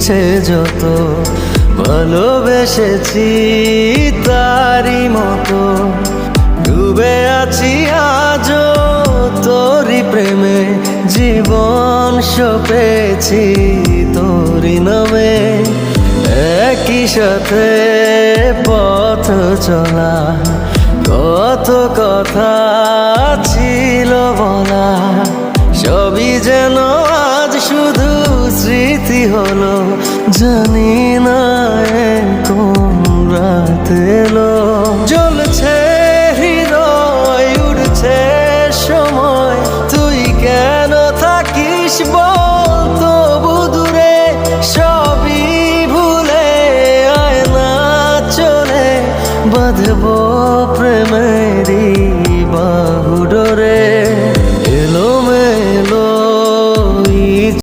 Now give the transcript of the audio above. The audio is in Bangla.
মিছে যত ভালোবেসেছি তারই মতো ডুবে আছি আজও তোরই প্রেমে, জীবন সপেছি তোরই নামে। একই সাথে পথ চলা, কত কথা ছিল বলা, সবই যেন আজ শুধু স্মৃতি হলো। জানি না কোন রাত এলো, জ্বলছে